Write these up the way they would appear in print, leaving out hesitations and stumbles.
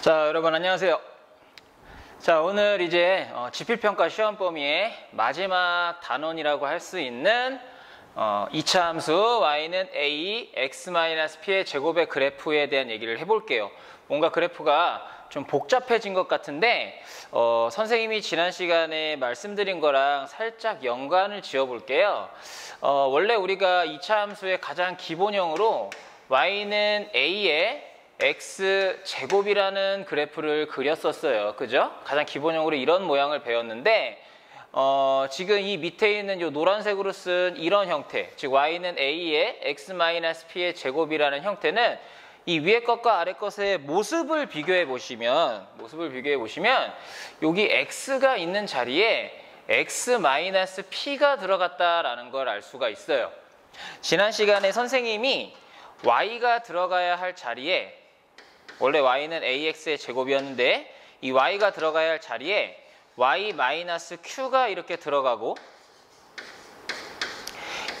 자, 여러분 안녕하세요. 자, 오늘 이제 지필평가 시험 범위의 마지막 단원이라고 할 수 있는 2차 함수 y는 a x-p의 제곱의 그래프에 대한 얘기를 해볼게요. 뭔가 그래프가 좀 복잡해진 것 같은데 선생님이 지난 시간에 말씀드린 거랑 살짝 연관을 지어볼게요. 원래 우리가 2차 함수의 가장 기본형으로 y는 a의 x제곱이라는 그래프를 그렸었어요. 그죠? 가장 기본형으로 이런 모양을 배웠는데 지금 이 밑에 있는 이 노란색으로 쓴 이런 형태, 즉 y는 a의 x-p의 제곱이라는 형태는 이 위에 것과 아래 것의 모습을 비교해 보시면 여기 x가 있는 자리에 x-p가 들어갔다라는 걸 알 수가 있어요. 지난 시간에 선생님이 y가 들어가야 할 자리에, 원래 y는 ax의 제곱이었는데 이 y가 들어가야 할 자리에 y-q가 이렇게 들어가고,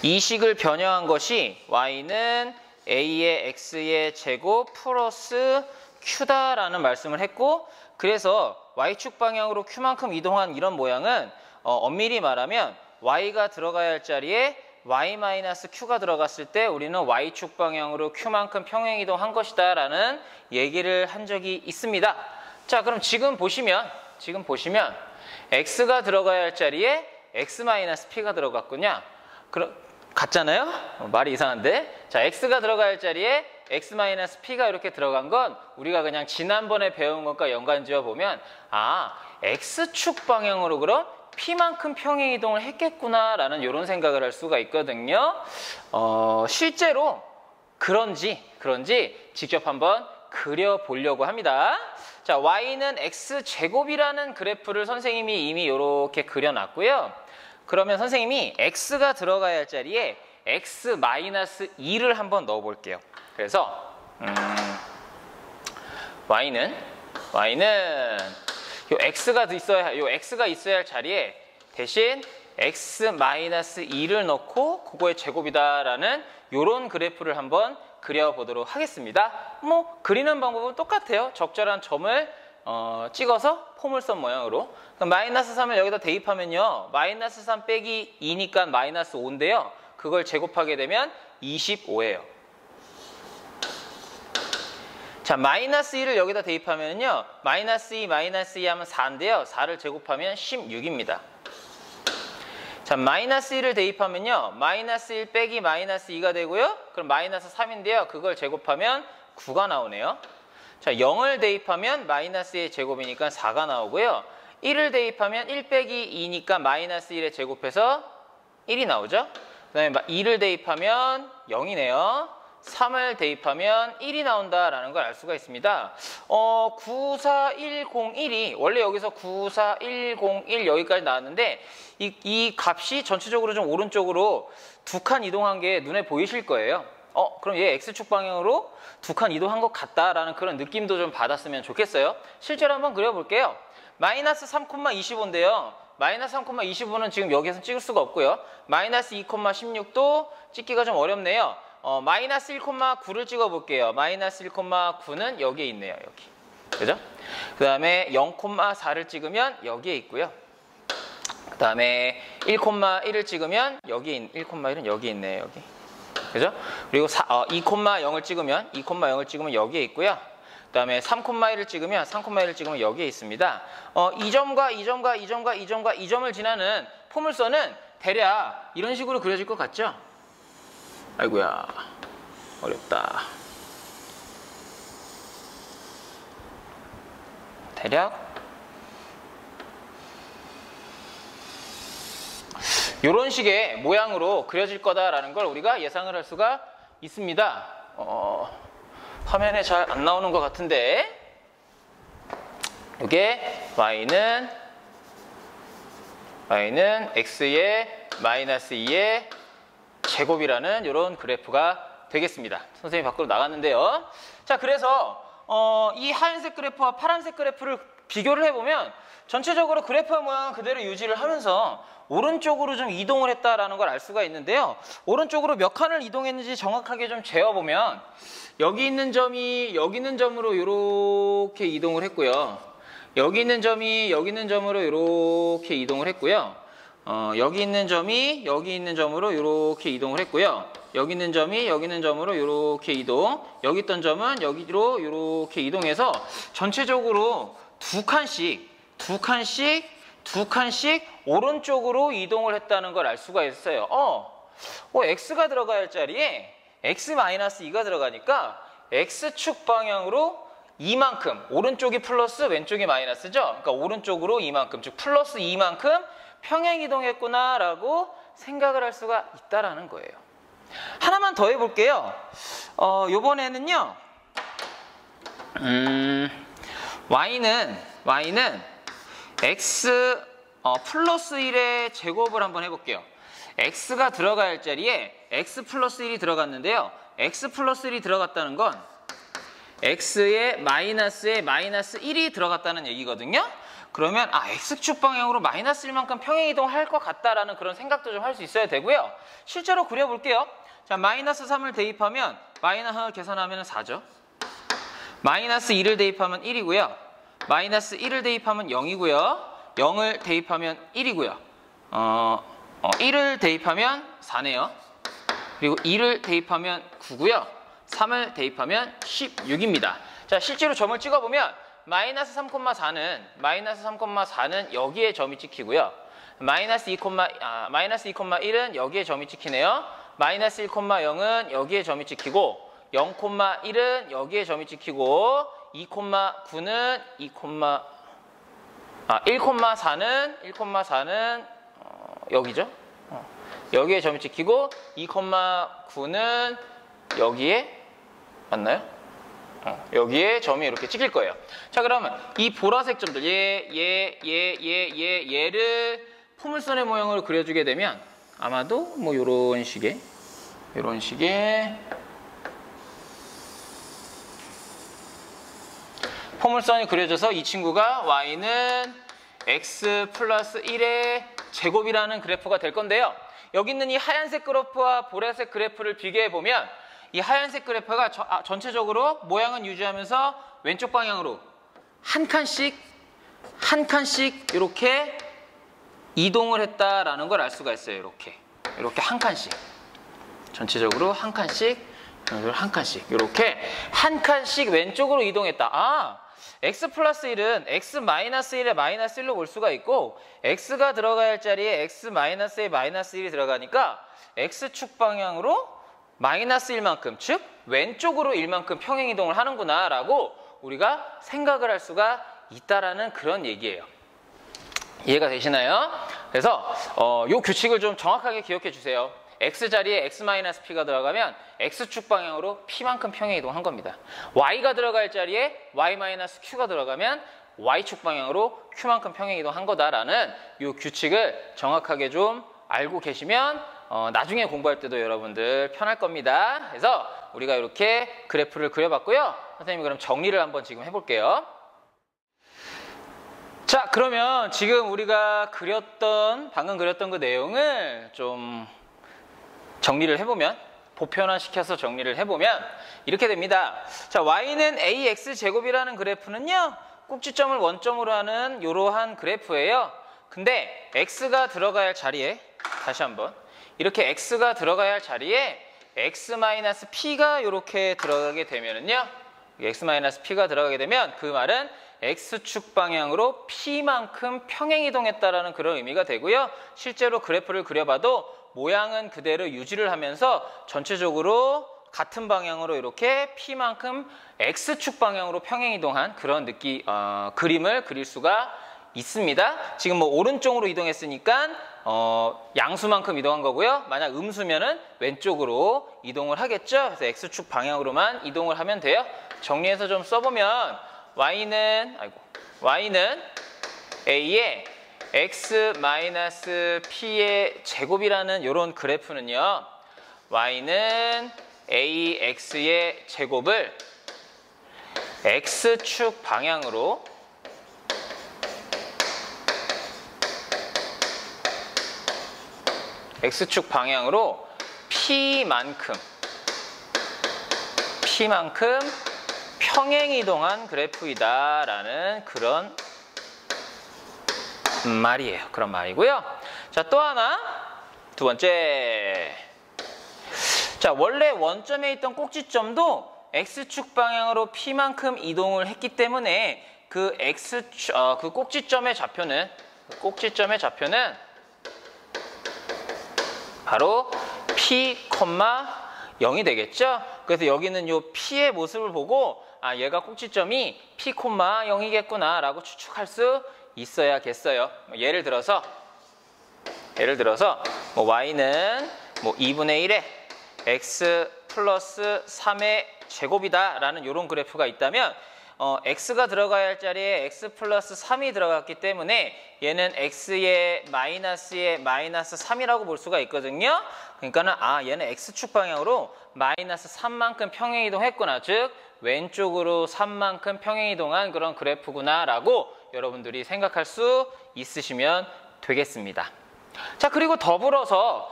이 식을 변형한 것이 y는 a의 x의 제곱 플러스 q다라는 말씀을 했고, 그래서 y축 방향으로 q만큼 이동한 이런 모양은 엄밀히 말하면 y가 들어가야 할 자리에 y-q가 들어갔을 때 우리는 y축 방향으로 q만큼 평행 이동한 것이다 라는 얘기를 한 적이 있습니다. 자, 그럼 지금 보시면 x가 들어가야 할 자리에 x-p가 들어갔군요. 같잖아요? 말이 이상한데? 자, x가 들어가야 할 자리에 x-p가 이렇게 들어간 건 우리가 그냥 지난번에 배운 것과 연관 지어보면 x축 방향으로 그럼 p만큼 평행 이동을 했겠구나 라는 이런 생각을 할 수가 있거든요. 실제로 그런지 직접 한번 그려보려고 합니다. 자, y는 x제곱이라는 그래프를 선생님이 이미 이렇게 그려놨고요. 그러면 선생님이 x가 들어가야 할 자리에 x-2를 한번 넣어볼게요. 그래서 y는 요 x가 있어야 할 자리에 대신 x-2를 넣고 그거의 제곱이다라는 요런 그래프를 한번 그려보도록 하겠습니다. 뭐 그리는 방법은 똑같아요. 적절한 점을 찍어서 포물선 모양으로. 그럼 마이너스 3을 여기다 대입하면요, 마이너스 3 빼기 2니까 마이너스 5인데요, 그걸 제곱하게 되면 25예요. 자, 마이너스 1을 여기다 대입하면요, 마이너스 2 하면 4인데요, 4를 제곱하면 16입니다. 자, 마이너스 1을 대입하면요, 마이너스 1 빼기 마이너스 2가 되고요, 그럼 마이너스 3인데요, 그걸 제곱하면 9가 나오네요. 자, 0을 대입하면 마이너스의 제곱이니까 4가 나오고요, 1을 대입하면 1 빼기 2니까 마이너스 1의 제곱해서 1이 나오죠. 그 다음에 2를 대입하면 0이네요. 3을 대입하면 1이 나온다라는 걸 알 수가 있습니다. 94101이 원래 여기서 94101 여기까지 나왔는데 이 값이 전체적으로 좀 오른쪽으로 두 칸 이동한 게 눈에 보이실 거예요. 그럼 얘 x축 방향으로 두 칸 이동한 것 같다라는 그런 느낌도 좀 받았으면 좋겠어요. 실제로 한번 그려볼게요. 마이너스 3,25인데요. 마이너스 3,25는 지금 여기에서 찍을 수가 없고요. 마이너스 2,16도 찍기가 좀 어렵네요. 마이너스 1,9를 찍어볼게요. 마이너스 1,9는 여기에 있네요. 여기. 그죠? 그 다음에 0,4를 찍으면 여기에 있고요. 그 다음에 1,1을 찍으면 1,1은 여기 있네요. 여기. 그죠? 그리고 2,0을 찍으면 여기에 있고요. 그 다음에 3,1을 찍으면 여기에 있습니다. 이 점과 이 점을 지나는 포물선은 대략 이런 식으로 그려질 것 같죠? 아이고야, 어렵다. 대략 이런 식의 모양으로 그려질 거다라는 걸 우리가 예상을 할 수가 있습니다. 화면에 잘 안 나오는 것 같은데, 이게 y는 x의 마이너스 2의 제곱이라는 이런 그래프가 되겠습니다. 선생님이 밖으로 나갔는데요. 자, 그래서 이 하얀색 그래프와 파란색 그래프를 비교를 해보면 전체적으로 그래프의 모양은 그대로 유지를 하면서 오른쪽으로 좀 이동을 했다라는 걸 알 수가 있는데요. 오른쪽으로 몇 칸을 이동했는지 정확하게 좀 재어보면 여기 있는 점이 여기 있는 점으로 이렇게 이동을 했고요. 여기 있는 점이 여기 있는 점으로 이렇게 이동을 했고요. 여기 있는 점이 여기 있는 점으로 이렇게 이동을 했고요. 여기 있는 점이 여기 있는 점으로 이렇게 이동, 여기 있던 점은 여기로 이렇게 이동해서 전체적으로 두 칸씩 오른쪽으로 이동을 했다는 걸 알 수가 있어요. x가 들어가야 할 자리에 x-2가 들어가니까 x축 방향으로 이만큼, 오른쪽이 플러스 왼쪽이 마이너스죠. 그러니까 오른쪽으로 이만큼, 즉 플러스 2만큼 평행 이동했구나라고 생각을 할 수가 있다라는 거예요. 하나만 더 해볼게요. 요번에는요, y는 x 플러스 1의 제곱을 한번 해볼게요. x가 들어가야 할 자리에 x 플러스 1이 들어갔는데요. x 플러스 1이 들어갔다는 건 x의 마이너스에 마이너스 1이 들어갔다는 얘기거든요. 그러면 x축 방향으로 마이너스 1만큼 평행 이동할 것 같다라는 그런 생각도 좀 할 수 있어야 되고요. 실제로 그려볼게요. 자, 마이너스 3을 대입하면 마이너스 계산하면 4죠. 마이너스 2를 대입하면 1이고요. 마이너스 1을 대입하면 0이고요. 0을 대입하면 1이고요. 1을 대입하면 4네요. 그리고 2를 대입하면 9고요. 3을 대입하면 16입니다. 자, 실제로 점을 찍어보면 마이너스 3,4는 여기에 점이 찍히고요. 마이너스 2,1은 여기에 점이 찍히네요. 마이너스 1,0은 여기에 점이 찍히고 0,1은 여기에 점이 찍히고 2,9는 1,4는 여기죠. 여기에 점이 찍히고 2,9는 여기에 맞나요? 여기에 점이 이렇게 찍힐 거예요. 자, 그러면 이 보라색 점들 얘를 포물선의 모양으로 그려주게 되면 아마도 뭐 이런 식의 포물선이 그려져서 이 친구가 y는 x 플러스 1의 제곱이라는 그래프가 될 건데요. 여기 있는 이 하얀색 그래프와 보라색 그래프를 비교해 보면 이 하얀색 그래프가 전체적으로 모양은 유지하면서 왼쪽 방향으로 한 칸씩 이렇게 이동을 했다라는 걸 알 수가 있어요. 이렇게 한 칸씩, 전체적으로 한 칸씩 이렇게 한 칸씩 왼쪽으로 이동했다. x 플러스 1은 x 마이너스 1에 마이너스 1로 볼 수가 있고, x가 들어가야 할 자리에 x 마이너스에 마이너스 1이 들어가니까 x축 방향으로 마이너스 1만큼, 즉 왼쪽으로 1만큼 평행 이동을 하는구나 라고 우리가 생각을 할 수가 있다라는 그런 얘기예요. 이해가 되시나요? 그래서 요 규칙을 좀 정확하게 기억해 주세요. x 자리에 x-p가 들어가면 x축 방향으로 p만큼 평행 이동한 겁니다. y가 들어갈 자리에 y-q가 들어가면 y축 방향으로 q만큼 평행 이동한 거다라는 요 규칙을 정확하게 좀 알고 계시면 나중에 공부할 때도 여러분들 편할 겁니다. 그래서 우리가 이렇게 그래프를 그려봤고요. 선생님이 그럼 정리를 한번 지금 해볼게요. 자, 그러면 지금 우리가 방금 그렸던 그 내용을 좀 정리를 해보면, 보편화시켜서 정리를 해보면 이렇게 됩니다. 자, y는 ax 제곱이라는 그래프는요, 꼭지점을 원점으로 하는 이러한 그래프예요. 근데 x가 들어가야 할 자리에, 다시 한번 이렇게 x가 들어가야 할 자리에 x-p가 이렇게 들어가게 되면은요, x-p가 들어가게 되면 그 말은 x축 방향으로 p만큼 평행 이동했다라는 그런 의미가 되고요. 실제로 그래프를 그려봐도 모양은 그대로 유지를 하면서 전체적으로 같은 방향으로 이렇게 p만큼 x축 방향으로 평행 이동한 그런 그림을 그릴 수가 있습니다. 지금 뭐 오른쪽으로 이동했으니까 양수만큼 이동한 거고요. 만약 음수면은 왼쪽으로 이동을 하겠죠. 그래서 x축 방향으로만 이동을 하면 돼요. 정리해서 좀 써보면 y는 a의 x-p의 제곱이라는 이런 그래프는요, y는 ax의 제곱을 x축 방향으로 X축 방향으로 P만큼 평행이동한 그래프이다라는 그런 말이에요. 그런 말이고요. 자, 또 하나, 두 번째. 자, 원래 원점에 있던 꼭지점도 X축 방향으로 P만큼 이동을 했기 때문에 그 꼭지점의 좌표는 바로 P, 0이 되겠죠? 그래서 여기는 요 P의 모습을 보고 아, 얘가 꼭지점이 P, 0이겠구나 라고 추측할 수 있어야겠어요. 예를 들어서 뭐 Y는 뭐 2분의 1에 X 플러스 3의 제곱이다 라는 이런 그래프가 있다면 X가 들어가야 할 자리에 X 플러스 3이 들어갔기 때문에 얘는 X의 마이너스의 마이너스 3이라고 볼 수가 있거든요. 그러니까는 아, 얘는 X축 방향으로 마이너스 3만큼 평행이동했구나. 즉 왼쪽으로 3만큼 평행이동한 그런 그래프구나 라고 여러분들이 생각할 수 있으시면 되겠습니다. 자, 그리고 더불어서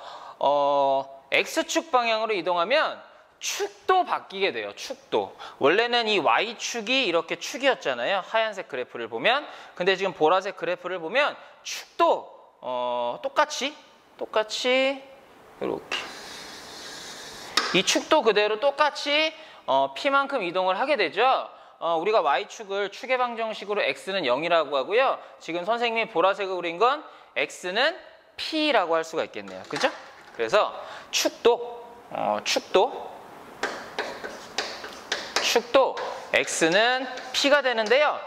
X축 방향으로 이동하면 축도 바뀌게 돼요. 축도. 원래는 이 Y축이 이렇게 축이었잖아요. 하얀색 그래프를 보면. 근데 지금 보라색 그래프를 보면 축도 똑같이 이렇게 이 축도 그대로 똑같이 P만큼 이동을 하게 되죠. 우리가 Y축을 축의 방정식으로 X는 0이라고 하고요. 지금 선생님이 보라색으로 그린 건 X는 P라고 할 수가 있겠네요. 그죠? 그래서 축도 X는 P가 되는데요.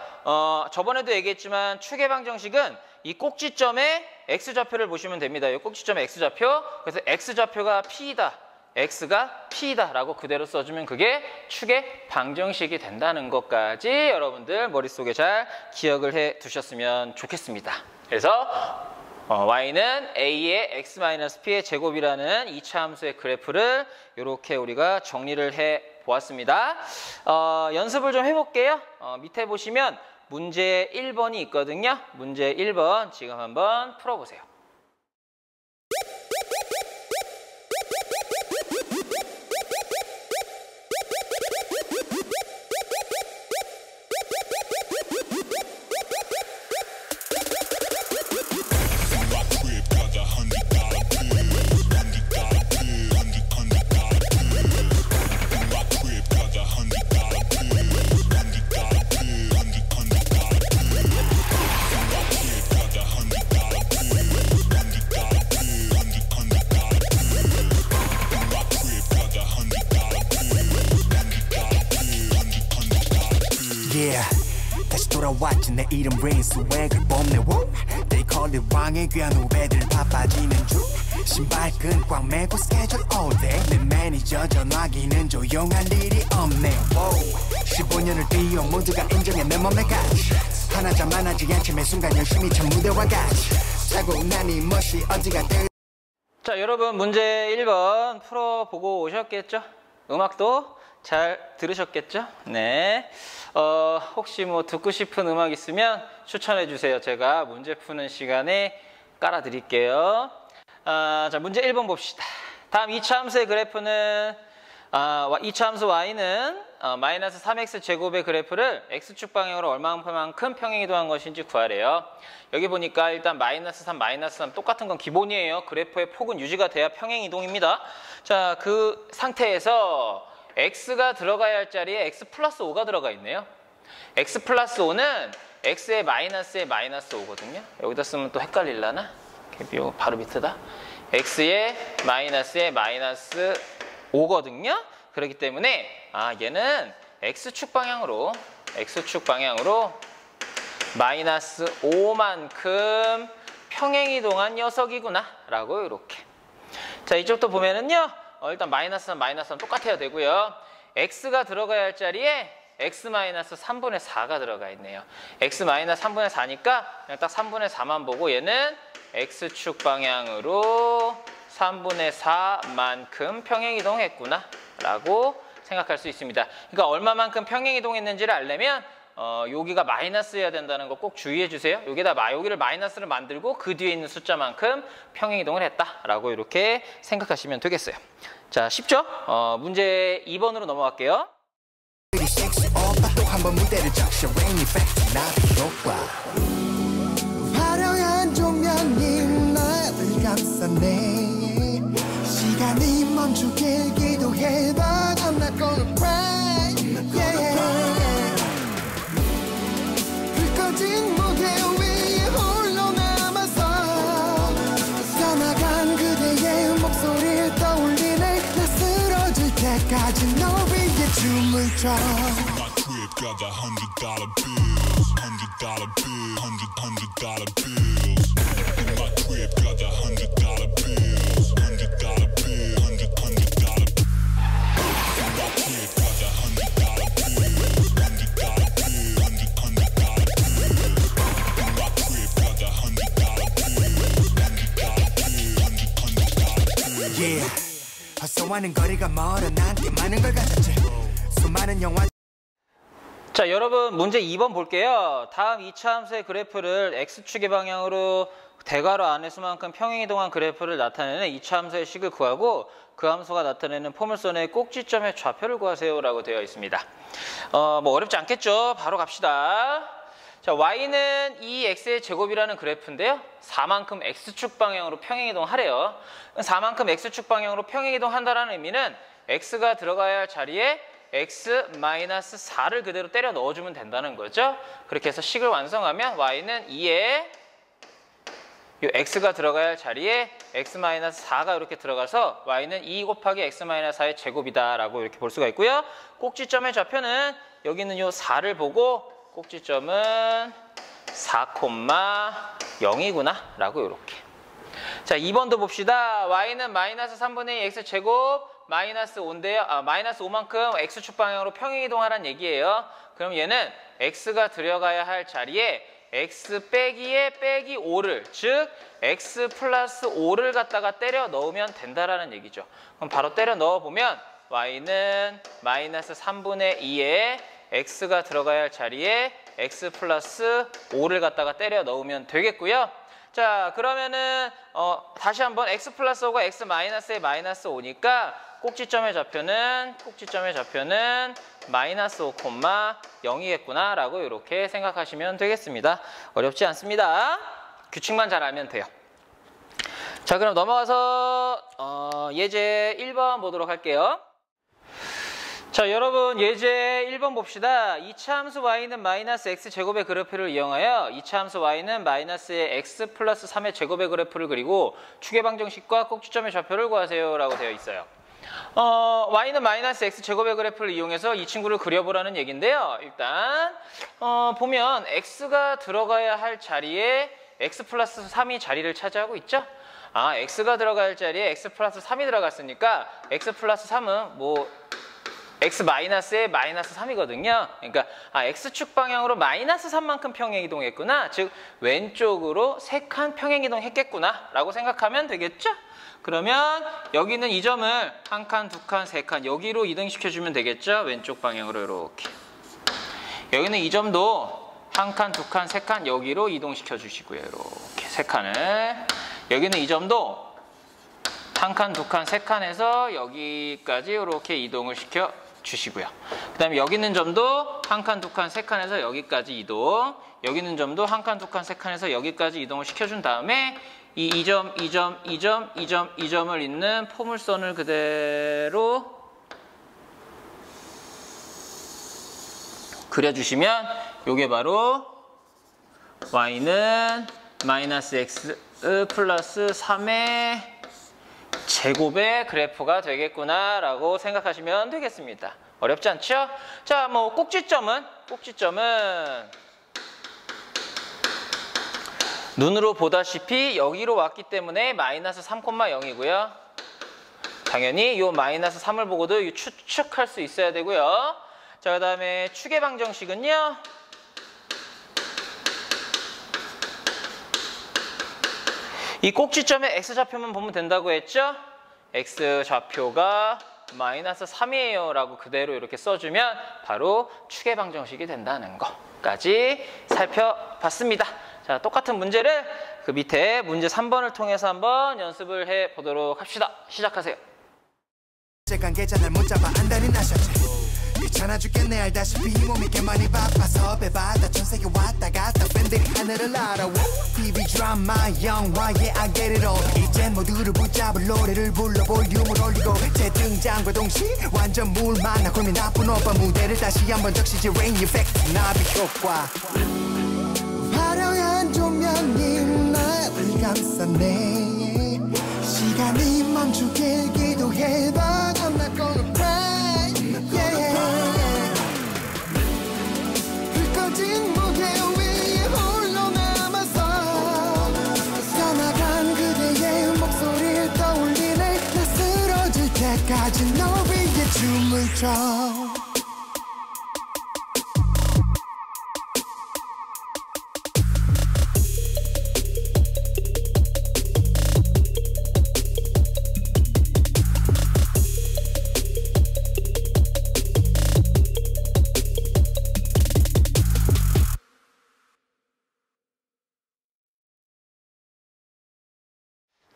저번에도 얘기했지만 축의 방정식은 이 꼭지점의 X좌표를 보시면 됩니다. 이 꼭지점의 X좌표. 그래서 X좌표가 P이다. X가 P이다 라고 그대로 써주면 그게 축의 방정식이 된다는 것까지 여러분들 머릿속에 잘 기억을 해 두셨으면 좋겠습니다. 그래서 Y는 A의 X-P의 제곱이라는 2차 함수의 그래프를 이렇게 우리가 정리를 해 보았습니다. 연습을 좀 해볼게요. 밑에 보시면 문제 1번이 있거든요. 문제 1번 지금 한번 풀어보세요. 다시 돌아왔지 내 이름 레인스 웩을 뽐내 They call it 왕의 귀한 후배들 바빠지는 중 신발끈 꽉 매고 스케줄 all day 내 매니저 전화기는 조용할 일이 없네 15년을 뛰어 모두가 인정해 내 몸에 같이 하나자 많아지 않지 매 순간 열심히 참 무대와 같이 타고 나니 멋이 어디가 돼. 자, 여러분 문제 1번 풀어보고 오셨겠죠? 음악도 잘 들으셨겠죠? 네. 혹시 뭐 듣고 싶은 음악 있으면 추천해 주세요. 제가 문제 푸는 시간에 깔아드릴게요. 자, 문제 1번 봅시다. 다음 2차 함수의 그래프는 2차 함수 y는 마이너스 3x 제곱의 그래프를 x축 방향으로 얼마만큼 평행이동한 것인지 구하래요. 여기 보니까 일단 마이너스 3, 마이너스 3 똑같은 건 기본이에요. 그래프의 폭은 유지가 돼야 평행이동입니다. 자, 그 상태에서 x가 들어가야 할 자리에 x 플러스 5가 들어가 있네요. x 플러스 5는 x의 마이너스의 마이너스 5거든요. 여기다 쓰면 또 헷갈릴라나? 바로 밑에다. x의 마이너스의 마이너스 5거든요. 그렇기 때문에 얘는 x축 방향으로 마이너스 5만큼 평행이동한 녀석이구나 라고 이렇게. 자, 이쪽도 보면은요. 일단 마이너스는 똑같아야 되고요. x가 들어가야 할 자리에 x-3분의 4가 들어가 있네요. x-3분의 4니까 그냥 딱 3분의 4만 보고 얘는 x축 방향으로 3분의 4만큼 평행이동했구나 라고 생각할 수 있습니다. 그러니까 얼마만큼 평행이동했는지를 알려면 여기가 마이너스여야 된다는 거 꼭 주의해 주세요. 여기를 마이너스를 만들고 그 뒤에 있는 숫자만큼 평행이동을 했다라고 이렇게 생각하시면 되겠어요. 자, 쉽죠? 문제 2번으로 넘어갈게요. 또한번 무대를 적셔 rain effect 나비효과 화려한 조명이 나를 감싸네 시간이 멈추길 기도해도 I'm not gonna cry yeah. 불 꺼진 무대 위에 홀로 남아서 떠나간 그대의 목소리를 떠올리네 나 쓰러질 때까지 너 위에 춤을 춰 got the $100 bills, $100 bills, $100 bills. In my crib, got the $100 bills, $100 bills, $100 bills. In my crib, got the $100 bills, $100 bills, $100 bills. In my crib, got the $100 bills, $100 bills, $100 bills. Yeah, 허소와는 거리가 멀어 난 꽤 많은 걸 가졌지 수많은 영화 자, 여러분 문제 2번 볼게요. 다음 2차 함수의 그래프를 x축의 방향으로 대괄호 안의 수만큼 평행이동한 그래프를 나타내는 2차 함수의 식을 구하고 그 함수가 나타내는 포물선의 꼭지점의 좌표를 구하세요 라고 되어 있습니다. 뭐 어렵지 않겠죠? 바로 갑시다. 자, y는 2x의 제곱이라는 그래프인데요. 4만큼 x축 방향으로 평행이동하래요. 4만큼 x축 방향으로 평행이동한다는 의미는 x가 들어가야 할 자리에 x-4를 그대로 때려 넣어주면 된다는 거죠. 그렇게 해서 식을 완성하면 y는 2에 이 x가 들어가야 할 자리에 x-4가 이렇게 들어가서 y는 2 곱하기 x-4의 제곱이다 라고 이렇게 볼 수가 있고요. 꼭지점의 좌표는 여기 있는 이 4를 보고 꼭지점은 4,0이구나 라고 이렇게. 자, 2번도 봅시다. y는 마이너스 3분의 2 x제곱 마이너스 5인데요. 마이너스 5만큼 x축 방향으로 평행이동하라는 얘기예요. 그럼 얘는 x가 들어가야 할 자리에 x 빼기에 빼기 5를 즉 x 플러스 5를 갖다가 때려 넣으면 된다라는 얘기죠. 그럼 바로 때려 넣어보면 y는 마이너스 3분의 2에 x가 들어가야 할 자리에 x 플러스 5를 갖다가 때려 넣으면 되겠고요. 자, 그러면은 다시 한번 x 플러스 5가 x 마이너스에 마이너스 5니까 꼭지점의 좌표는 마이너스 5,0이겠구나 라고 이렇게 생각하시면 되겠습니다. 어렵지 않습니다. 규칙만 잘 알면 돼요. 자, 그럼 넘어가서 예제 1번 보도록 할게요. 자, 여러분 예제 1번 봅시다. 2차 함수 y는 마이너스 x제곱의 그래프를 이용하여 2차 함수 y는 마이너스의 x 플러스 3의 제곱의 그래프를 그리고 축의 방정식과 꼭지점의 좌표를 구하세요 라고 되어 있어요. y는 마이너스 x제곱의 그래프를 이용해서 이 친구를 그려보라는 얘기인데요. 일단 보면 x가 들어가야 할 자리에 x 플러스 3이 자리를 차지하고 있죠. x가 들어가야 할 자리에 x 플러스 3이 들어갔으니까 x 플러스 3은 뭐 x 마이너스에 마이너스 3이거든요. 그러니까 x축 방향으로 마이너스 3만큼 평행이동했구나. 즉 왼쪽으로 3칸 평행이동했겠구나 라고 생각하면 되겠죠. 그러면 여기는 이 점을 1칸, 2칸, 3칸 여기로 이동시켜주면 되겠죠. 왼쪽 방향으로 이렇게. 여기는 이 점도 1칸, 2칸, 3칸 여기로 이동시켜 주시고요. 이렇게 3칸을. 여기는 이 점도 1칸, 2칸, 3칸에서 여기까지 이렇게 이동을 시켜 주시고요. 그 다음에 여기 있는 점도 1칸, 2칸, 3칸에서 여기까지 이동. 여기 있는 점도 1칸, 2칸, 3칸에서 여기까지 이동을 시켜준 다음에 이 점, 이 점, 이 점, 이 점, 이 점을 잇는 포물선을 그대로 그려주시면 이게 바로 y는 마이너스 x 플러스 3의 제곱의 그래프가 되겠구나 라고 생각하시면 되겠습니다. 어렵지 않죠? 자, 뭐 꼭지점은 눈으로 보다시피 여기로 왔기 때문에 마이너스 3,0이고요. 당연히 이 마이너스 3을 보고도 추측할 수 있어야 되고요. 자, 그 다음에 축의 방정식은요. 이 꼭지점의 x좌표만 보면 된다고 했죠? x좌표가 마이너스 3이에요 라고 그대로 이렇게 써주면 바로 축의 방정식이 된다는 거까지 살펴봤습니다. 자, 똑같은 문제를 그 밑에 문제 3번을 통해서 한번 연습을 해보도록 합시다. 시작하세요. 관계자날 못 잡아 안달이 나셨지. 귀찮아 죽겠네 알다시피 이 몸이 꽤 많이 바빠서 배바다 전세계 왔다 갔다 팬들이 하늘을 날아와. TV 드라마 영화에 I get it all. 이젠 모두를 붙잡을 노래를 불러 볼륨을 올리고 재등장과 동시에 완전 물 만나 고민 나쁜 오빠 무대를 다시 한번 적시지 레인 이펙트 나비 효과. 화려한 조명이 나를 감싸네. 시간이 멈추길 기도해봐. I'm not gonna pray. Yeah. 불꺼진 무대 위에 홀로 남아서 떠나간 그대의 목소리를 떠올리네. 나 쓰러질 때까지 너 위에 춤을 춰.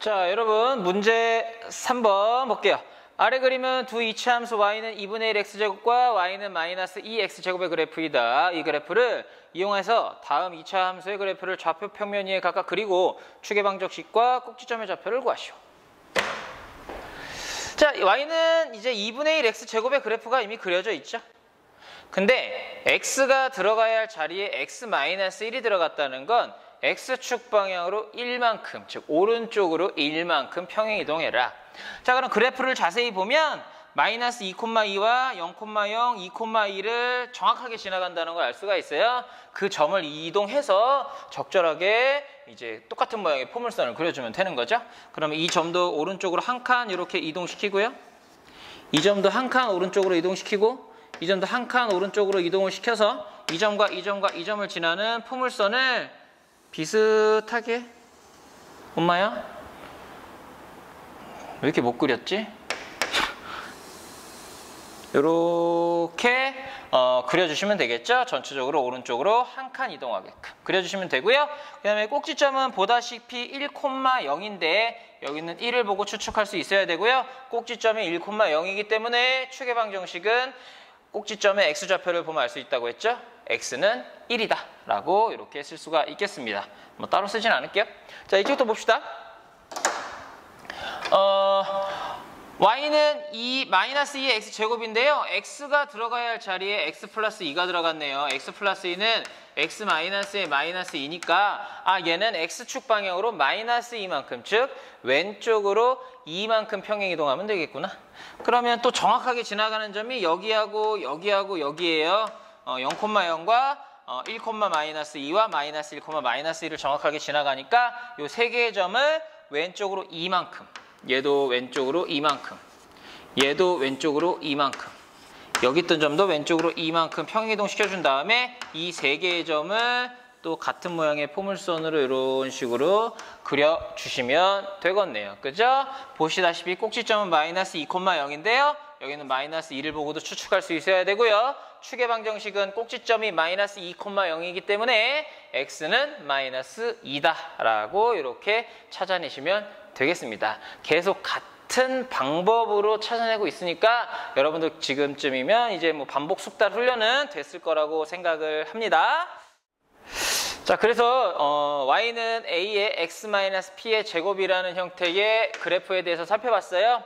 자, 여러분 문제 3번 볼게요. 아래 그림은 두 이차함수 y는 2분의 1 x제곱과 y는 마이너스 2x제곱의 그래프이다. 이 그래프를 이용해서 다음 2차 함수의 그래프를 좌표 평면 위에 각각 그리고 축의 방정식과 꼭지점의 좌표를 구하시오. 자, y는 이제 2분의 1 x제곱의 그래프가 이미 그려져 있죠. 근데 x가 들어가야 할 자리에 x-1이 들어갔다는 건 x축 방향으로 1만큼, 즉 오른쪽으로 1만큼 평행 이동해라. 자, 그럼 그래프를 자세히 보면 마이너스 2,2와 0,0, 2,2를 정확하게 지나간다는 걸 알 수가 있어요. 그 점을 이동해서 적절하게 이제 똑같은 모양의 포물선을 그려주면 되는 거죠. 그러면 이 점도 오른쪽으로 한 칸 이렇게 이동시키고요. 이 점도 한 칸 오른쪽으로 이동시키고 이 점도 한 칸 오른쪽으로 이동을 시켜서 이 점과 이 점과 이 점을 지나는 포물선을 비슷하게, 엄마야? 왜 이렇게 못 그렸지? 이렇게 그려주시면 되겠죠? 전체적으로 오른쪽으로 한 칸 이동하게끔 그려주시면 되고요. 그 다음에 꼭지점은 보다시피 1,0인데 여기는 1을 보고 추측할 수 있어야 되고요. 꼭지점이 1,0이기 때문에 축의 방정식은 꼭지점의 x좌표를 보면 알 수 있다고 했죠? x는 1이다 라고 이렇게 쓸 수가 있겠습니다. 뭐 따로 쓰진 않을게요. 자, 이쪽부터 봅시다. y는 마이너스 2의 x제곱인데요. x가 들어가야 할 자리에 x 플러스 2가 들어갔네요. x 플러스 2는 x 마이너스의 마이너스 2니까 얘는 x축 방향으로 마이너스 2만큼, 즉 왼쪽으로 2만큼 평행 이동하면 되겠구나. 그러면 또 정확하게 지나가는 점이 여기하고 여기하고 여기에요. 0,0과 1,-2와 마이너스 1, 마이너스 1을 정확하게 지나가니까 이 세 개의 점을 왼쪽으로 2만큼, 얘도 왼쪽으로 2만큼, 얘도 왼쪽으로 2만큼, 여기 있던 점도 왼쪽으로 2만큼 평행이동 시켜준 다음에 이 세 개의 점을 또 같은 모양의 포물선으로 이런 식으로 그려주시면 되겠네요. 그죠? 보시다시피 꼭지점은 마이너스 2,0인데요. 여기는 마이너스 2를 보고도 추측할 수 있어야 되고요. 축의 방정식은 꼭지점이 마이너스 2,0이기 때문에 x는 마이너스 2다 라고 이렇게 찾아내시면 되겠습니다. 계속 같은 방법으로 찾아내고 있으니까 여러분들 지금쯤이면 이제 뭐 반복 숙달 훈련은 됐을 거라고 생각을 합니다. 자, 그래서 y는 a의 x-p의 제곱이라는 형태의 그래프에 대해서 살펴봤어요.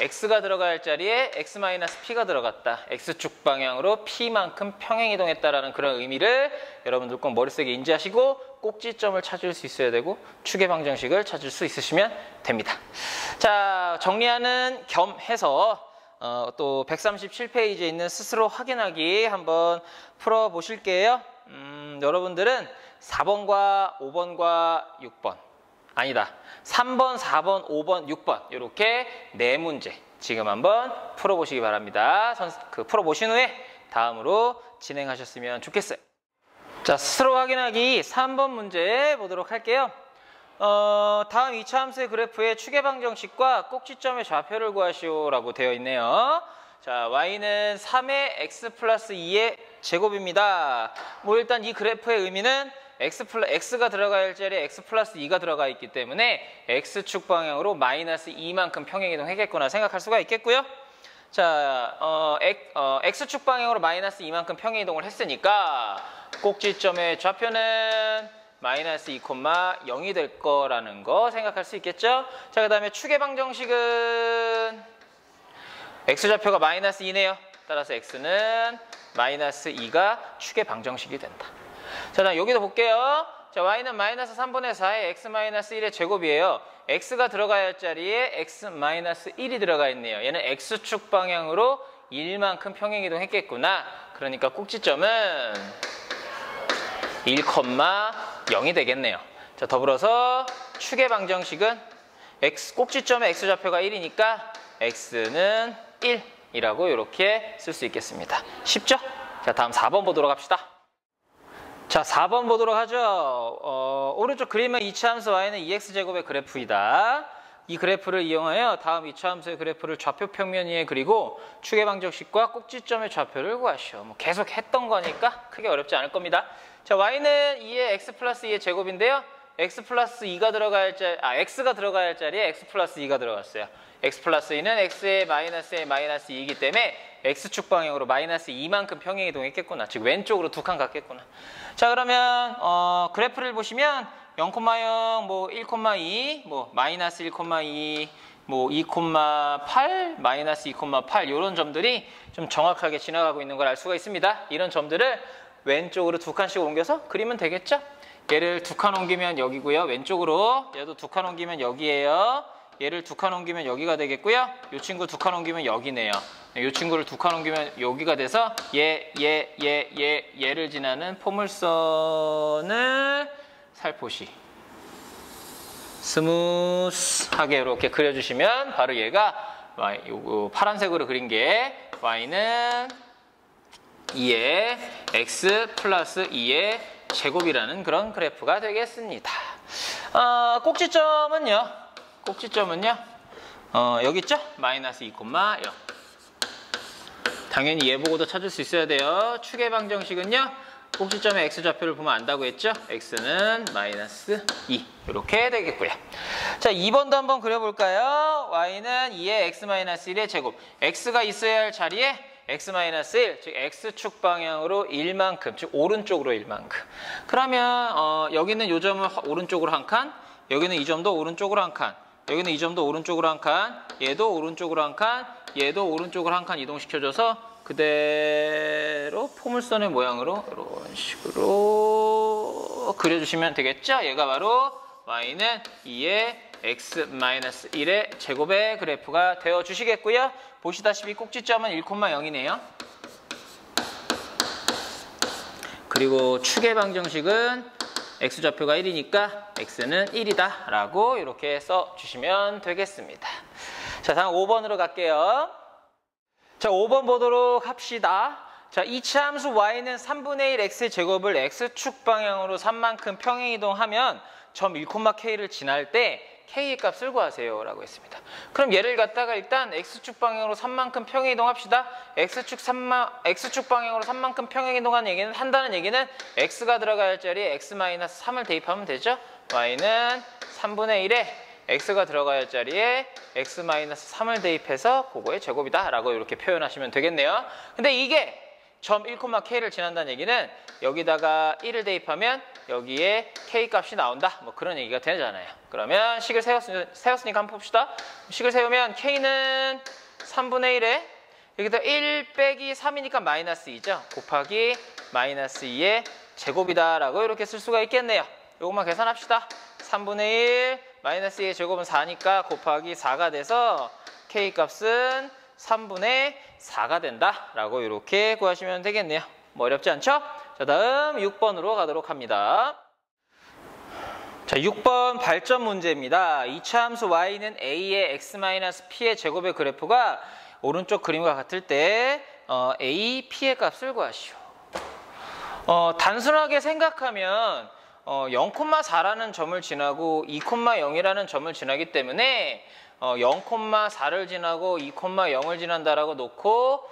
x가 들어가야 할 자리에 x-p가 들어갔다. x축 방향으로 p만큼 평행 이동했다라는 그런 의미를 여러분들 꼭 머릿속에 인지하시고 꼭지점을 찾을 수 있어야 되고 축의 방정식을 찾을 수 있으시면 됩니다. 자, 정리하는 겸 해서 또 137페이지에 있는 스스로 확인하기 한번 풀어보실게요. 여러분들은 4번과 5번과 6번 아니다. 3번, 4번, 5번, 6번 이렇게 네 문제 지금 한번 풀어보시기 바랍니다. 풀어보신 후에 다음으로 진행하셨으면 좋겠어요. 자, 스스로 확인하기 3번 문제 보도록 할게요. 다음 이차함수의 그래프의 추계방정식과 꼭지점의 좌표를 구하시오라고 되어 있네요. 자, y는 3의 x 플러스 2의 제곱입니다. 뭐 일단 이 그래프의 의미는 x가 들어가야 할 자리에 x 플러스 2가 들어가 있기 때문에 x축 방향으로 마이너스 2만큼 평행이동하겠구나 생각할 수가 있겠고요. 자, x축 방향으로 마이너스 2만큼 평행이동을 했으니까 꼭지점의 좌표는 마이너스 2,0이 될 거라는 거 생각할 수 있겠죠? 자, 그 다음에 추계방정식은 x좌표가 마이너스 2네요. 따라서 x는 마이너스 2가 추계방정식이 된다. 자, 다음 여기도 볼게요. 자, y는 마이너스 3분의 4의 x 마이너스 1의 제곱이에요. x가 들어가야 할 자리에 x 마이너스 1이 들어가 있네요. 얘는 x축 방향으로 1만큼 평행이동 했겠구나. 그러니까 꼭지점은 1,0이 되겠네요. 자, 더불어서 추계방정식은 꼭지점의 x좌표가 1이니까 x는 1이라고 이렇게 쓸 수 있겠습니다. 쉽죠? 자, 다음 4번 보도록 합시다. 자, 4번 보도록 하죠. 오른쪽 그림은 이차함수 y는 2x제곱의 그래프이다. 이 그래프를 이용하여 다음 이차함수의 그래프를 좌표 평면 위에 그리고 추계방정식과 꼭지점의 좌표를 구하시오. 뭐 계속 했던 거니까 크게 어렵지 않을 겁니다. 자, y는 2의 x 플러스 2의 제곱인데요. x 플러스 2가 들어가야 할 자리, x가 들어가야 할 자리에 x 플러스 2가 들어갔어요. x 플러스 2는 x의 마이너스의 마이너스 2이기 때문에 x축 방향으로 마이너스 2만큼 평행이동했겠구나. 즉 왼쪽으로 두 칸 갔겠구나. 자, 그러면 그래프를 보시면 0,0, 뭐 1,2, 뭐 마이너스 1,2, 뭐 2,8, 마이너스 2,8 이런 점들이 좀 정확하게 지나가고 있는 걸 알 수가 있습니다. 이런 점들을 왼쪽으로 두 칸씩 옮겨서 그리면 되겠죠? 얘를 두 칸 옮기면 여기고요. 왼쪽으로 얘도 두 칸 옮기면 여기예요. 얘를 두 칸 옮기면 여기가 되겠고요. 이 친구 두 칸 옮기면 여기네요. 이 친구를 두 칸 옮기면 여기가 돼서 얘를 지나는 포물선을 살포시 스무스하게 이렇게 그려주시면 바로 얘가 요거 파란색으로 그린 게 y는 2의 x 플러스 2의 제곱이라는 그런 그래프가 되겠습니다. 꼭지점은요? 여기 있죠? 마이너스 2,0. 당연히 얘 보고도 찾을 수 있어야 돼요. 추계방정식은요? 꼭지점의 x좌표를 보면 안다고 했죠? x는 마이너스 2 이렇게 되겠고요. 자, 2번도 한번 그려볼까요? y는 2의 x 마이너스 1의 제곱. x가 있어야 할 자리에 x 마이너스 1, 즉 x축 방향으로 1만큼, 즉 오른쪽으로 1만큼. 그러면 여기는 이 점을 오른쪽으로 한 칸, 여기는 이 점도 오른쪽으로 한 칸, 여기는 이 점도 오른쪽으로 한 칸, 얘도 오른쪽으로 한 칸, 얘도 오른쪽으로 한 칸 이동시켜줘서 그대로 포물선의 모양으로 이런 식으로 그려주시면 되겠죠? 얘가 바로 y는 2의 x-1의 제곱의 그래프가 되어 주시겠고요. 보시다시피 꼭지점은 1,0이네요. 그리고 추계방정식은 x좌표가 1이니까 x는 1이다 라고 이렇게 써주시면 되겠습니다. 자, 다음 5번으로 갈게요. 자, 5번 보도록 합시다. 자, 이차함수 y는 3분의 1 x의 제곱을 x축 방향으로 3만큼 평행이동하면 점 1,k를 지날 때 k의 값을 구하세요 라고 했습니다. 그럼 얘를 갖다가 일단 x축 방향으로 3만큼 평행이동합시다. x축 방향으로 3만큼 한다는 얘기는 x가 들어가야 할 자리에 x-3을 대입하면 되죠. y는 3분의 1에 x가 들어가야 할 자리에 x-3을 대입해서 그거의 제곱이다 라고 이렇게 표현하시면 되겠네요. 근데 이게 점 1,k를 지난다는 얘기는 여기다가 1을 대입하면 여기에 k 값이 나온다. 뭐 그런 얘기가 되잖아요. 그러면 식을 세웠으니까 한번 봅시다. 식을 세우면 k는 3분의 1에 여기다 1 빼기 3이니까 마이너스 2죠. 곱하기 마이너스 2의 제곱이다 라고 이렇게 쓸 수가 있겠네요. 이것만 계산합시다. 3분의 1 마이너스 2의 제곱은 4니까 곱하기 4가 돼서 k 값은 3분의 4가 된다 라고 이렇게 구하시면 되겠네요. 뭐 어렵지 않죠? 자, 다음 6번으로 가도록 합니다. 자, 6번 발전 문제입니다. 이차함수 y는 a의 x-p의 제곱의 그래프가 오른쪽 그림과 같을 때 a, p의 값을 구하시오. 단순하게 생각하면 0,4라는 점을 지나고 2,0이라는 점을 지나기 때문에 0,4를 지나고 2,0을 지난다라고 놓고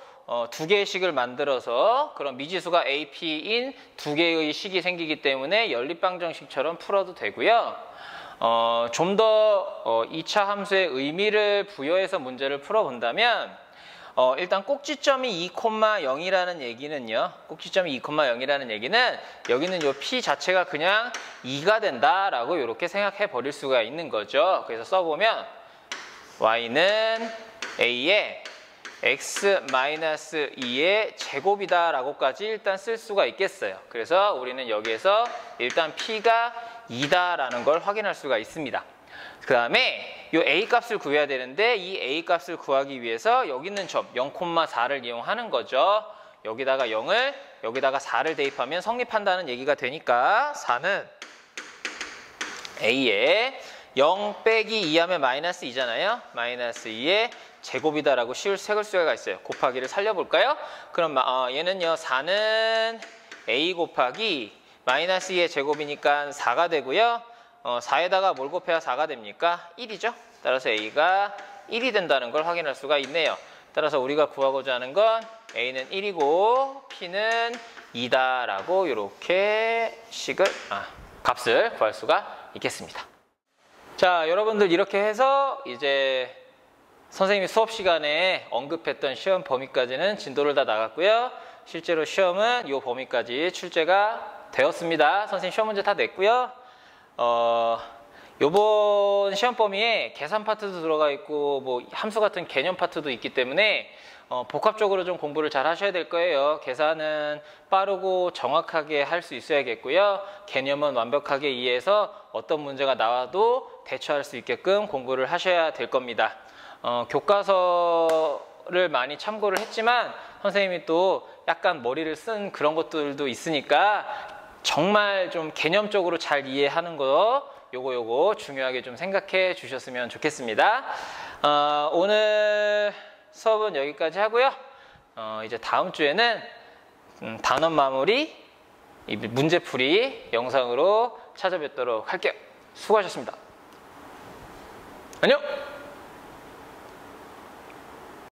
두 개의 식을 만들어서 그런 미지수가 AP인 두 개의 식이 생기기 때문에 연립방정식처럼 풀어도 되고요. 좀 더 2차 함수의 의미를 부여해서 문제를 풀어본다면 일단 꼭지점이 2,0이라는 얘기는요. 꼭지점이 2,0이라는 얘기는 여기는 요 P 자체가 그냥 2가 된다라고 이렇게 생각해 버릴 수가 있는 거죠. 그래서 써보면 y는 a의 x-2의 제곱이다 라고까지 일단 쓸 수가 있겠어요. 그래서 우리는 여기에서 일단 P가 2다라는 걸 확인할 수가 있습니다. 그 다음에 이 A 값을 구해야 되는데 이 A 값을 구하기 위해서 여기 있는 점 0,4를 이용하는 거죠. 여기다가 0을 여기다가 4를 대입하면 성립한다는 얘기가 되니까 4는 A에 0 빼기 2 하면 마이너스 2잖아요. 마이너스 2의 제곱이다라고 씌울 색을 수가 있어요. 곱하기를 살려볼까요? 그럼 얘는요 4는 A 곱하기 마이너스 2의 제곱이니까 4가 되고요. 4에다가 뭘 곱해야 4가 됩니까? 1이죠. 따라서 A가 1이 된다는 걸 확인할 수가 있네요. 따라서 우리가 구하고자 하는 건 A는 1이고 P는 2다라고 이렇게 값을 구할 수가 있겠습니다. 자, 여러분들 이렇게 해서 이제 선생님이 수업 시간에 언급했던 시험 범위까지는 진도를 다 나갔고요. 실제로 시험은 이 범위까지 출제가 되었습니다. 선생님 시험 문제 다 냈고요. 요번 시험 범위에 계산 파트도 들어가 있고 뭐 함수 같은 개념 파트도 있기 때문에 복합적으로 좀 공부를 잘 하셔야 될 거예요. 계산은 빠르고 정확하게 할 수 있어야겠고요. 개념은 완벽하게 이해해서 어떤 문제가 나와도 대처할 수 있게끔 공부를 하셔야 될 겁니다. 교과서를 많이 참고를 했지만 선생님이 또 약간 머리를 쓴 그런 것들도 있으니까 정말 좀 개념적으로 잘 이해하는 거 요거 중요하게 좀 생각해 주셨으면 좋겠습니다. 오늘 수업은 여기까지 하고요. 이제 다음 주에는 단원 마무리, 문제풀이 영상으로 찾아뵙도록 할게요. 수고하셨습니다. 안녕!